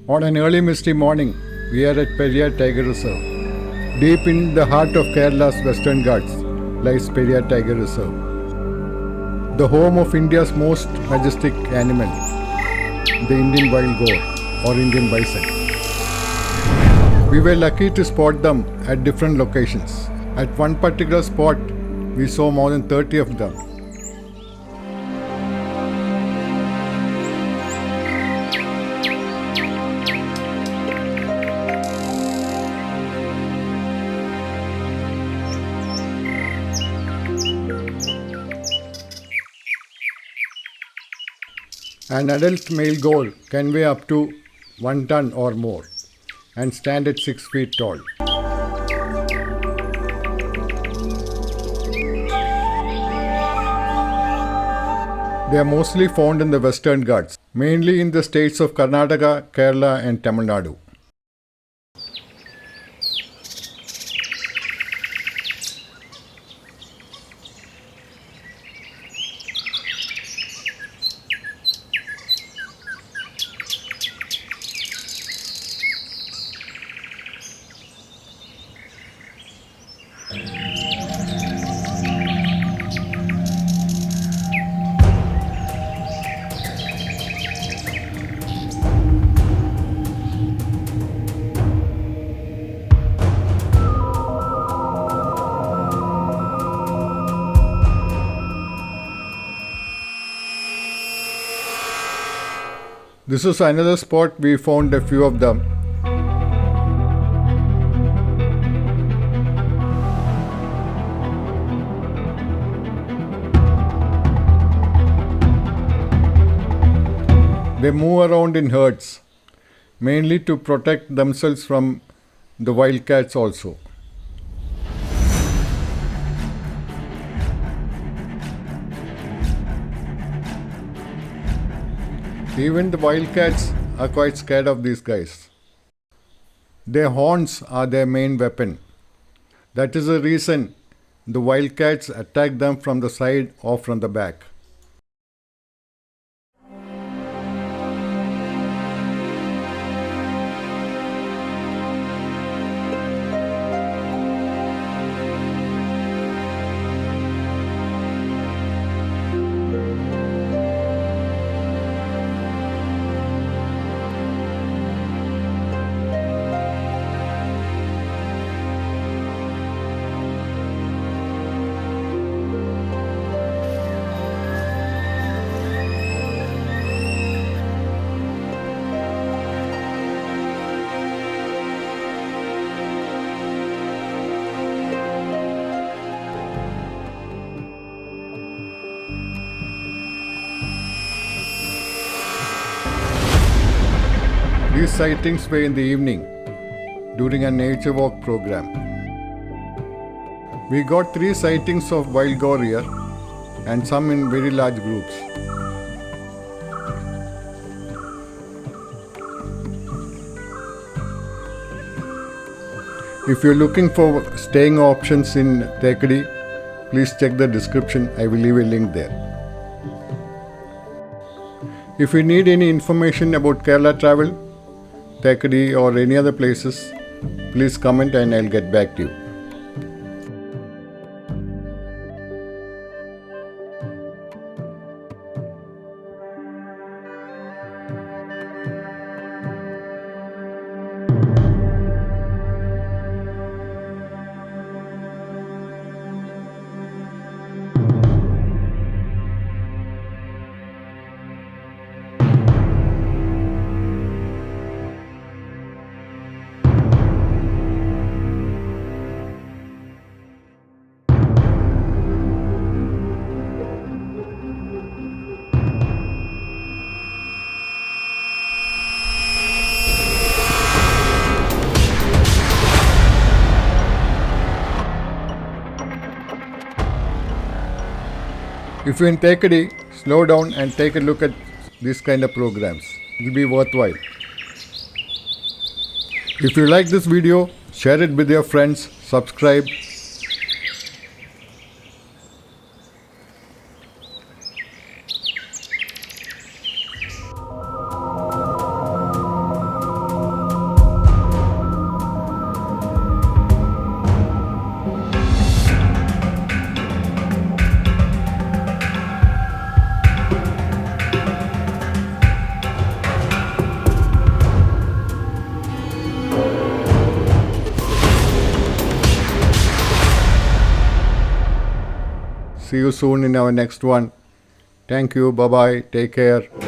On an early misty morning, we are at Periyar Tiger Reserve. Deep in the heart of Kerala's Western Ghats lies Periyar Tiger Reserve, the home of India's most majestic animal, the Indian Wild Gaur or Indian Bison. We were lucky to spot them at different locations. At one particular spot, we saw more than 30 of them. An adult male gaur can weigh up to 1 ton or more and stand at 6 feet tall. They are mostly found in the Western Ghats, mainly in the states of Karnataka, Kerala and Tamil Nadu. This is another spot we found a few of them. They move around in herds, mainly to protect themselves from the wildcats also. Even the wildcats are quite scared of these guys. Their horns are their main weapon. That is the reason the wildcats attack them from the side or from the back. These sightings were in the evening during a nature walk program. We got 3 sightings of wild gaur here and some in very large groups. If you're looking for staying options in Thekkady, please check the description. I will leave a link there. If you need any information about Kerala travel, Thekkady or any other places, please comment and I'll get back to you. If you're in Thekkady, slow down and take a look at these kind of programs. It will be worthwhile. If you like this video, share it with your friends, subscribe. See you soon in our next one. Thank you. Bye bye. Take care.